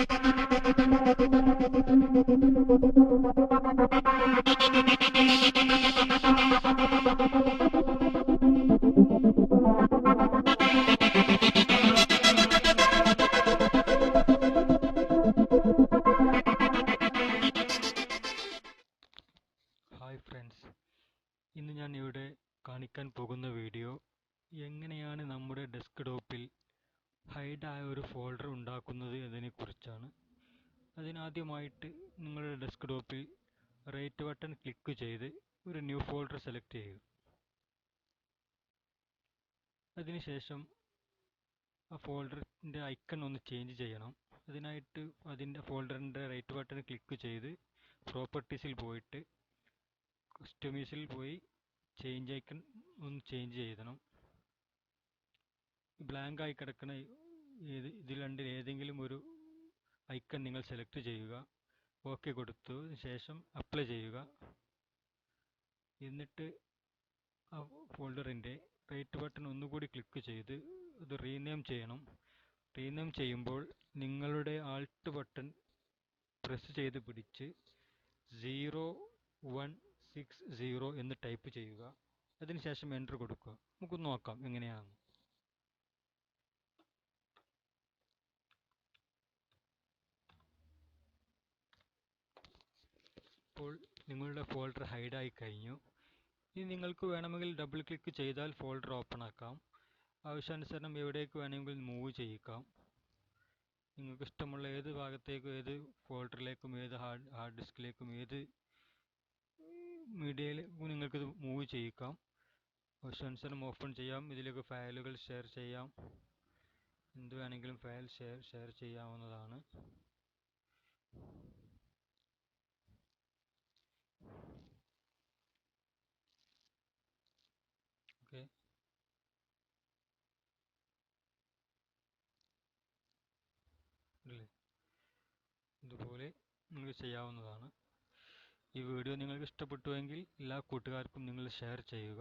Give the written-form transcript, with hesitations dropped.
Hi friends, ഇന്ന് ഞാൻ ഇവിടെ കാണിക്കാൻ പോകുന്ന വീഡിയോ എങ്ങനെയാണ് നമ്മുടെ ഡെസ്ക്ടോപ്പിൽ ഹൈഡായ ഒരു ഫോൾഡർ ഉണ്ടാക്കുന്നത് എന്നതിനെക്കുറിച്ചാണ്. അതിനാദ്യമായിട്ട് നിങ്ങളുടെ ഡെസ്ക്ടോപ്പിൽ റൈറ്റ് ബട്ടൺ ക്ലിക്ക് ചെയ്ത് ഒരു ന്യൂ ഫോൾഡർ സെലക്ട് ചെയ്യുക. അതിനുശേഷം ആ ഫോൾഡറിൻ്റെ ഐക്കൺ ഒന്ന് ചേഞ്ച് ചെയ്യണം. അതിനായിട്ട് അതിൻ്റെ ഫോൾഡറിൻ്റെ റൈറ്റ് ബട്ടൺ ക്ലിക്ക് ചെയ്ത് പ്രോപ്പർട്ടീസിൽ പോയിട്ട് കസ്റ്റമൈസിൽ പോയി ചേഞ്ച് ഐക്കൺ ഒന്ന് ചേഞ്ച് ചെയ്യണം. ബ്ലാങ്ക് ആയി കിടക്കുന്ന ഇതിൽ രണ്ടിൽ ഏതെങ്കിലും ഒരു ഐക്കൺ നിങ്ങൾ സെലക്ട് ചെയ്യുക. ഓക്കെ കൊടുത്തതിന് ശേഷം അപ്ലൈ ചെയ്യുക. എന്നിട്ട് ആ ഫോൾഡറിൻ്റെ റൈറ്റ് ബട്ടൺ ഒന്നുകൂടി ക്ലിക്ക് ചെയ്ത് അത് റീനെയിം ചെയ്യണം. റീനെയിം ചെയ്യുമ്പോൾ നിങ്ങളുടെ ആൾട്ട് ബട്ടൺ പ്രസ് ചെയ്ത് പിടിച്ച് 0160 എന്ന് ടൈപ്പ് ചെയ്യുക. അതിനുശേഷം എൻ്റർ കൊടുക്കുക. നമുക്ക് നോക്കാം എങ്ങനെയാണ്. ഇപ്പോൾ നിങ്ങളുടെ ഫോൾഡർ ഹൈഡായി കഴിഞ്ഞു. ഇനി നിങ്ങൾക്ക് വേണമെങ്കിൽ ഡബിൾ ക്ലിക്ക് ചെയ്താൽ ഫോൾഡർ ഓപ്പൺ ആക്കാം. ആവശ്യാനുസരണം എവിടേക്ക് വേണമെങ്കിൽ മൂവ് ചെയ്യിക്കാം. നിങ്ങൾക്ക് ഇഷ്ടമുള്ള ഏത് ഭാഗത്തേക്കും, ഏത് ഫോൾഡറിലേക്കും, ഏത് ഹാർഡ് ഡിസ്കിലേക്കും, ഏത് മീഡിയയിലേക്കും നിങ്ങൾക്കിത് മൂവ് ചെയ്യിക്കാം. ആവശ്യാനുസരണം ഓപ്പൺ ചെയ്യാം. ഇതിലേക്ക് ഫയലുകൾ ഷെയർ ചെയ്യാം. എന്ത് വേണമെങ്കിലും ഫയൽ ഷെയർ ചെയ്യാവുന്നതാണ്. ഓക്കെ, ഇതുപോലെ നിങ്ങൾക്ക് ചെയ്യാവുന്നതാണ്. ഈ വീഡിയോ നിങ്ങൾക്ക് ഇഷ്ടപ്പെട്ടുവെങ്കിൽ എല്ലാ കൂട്ടുകാർക്കും നിങ്ങൾ ഷെയർ ചെയ്യുക.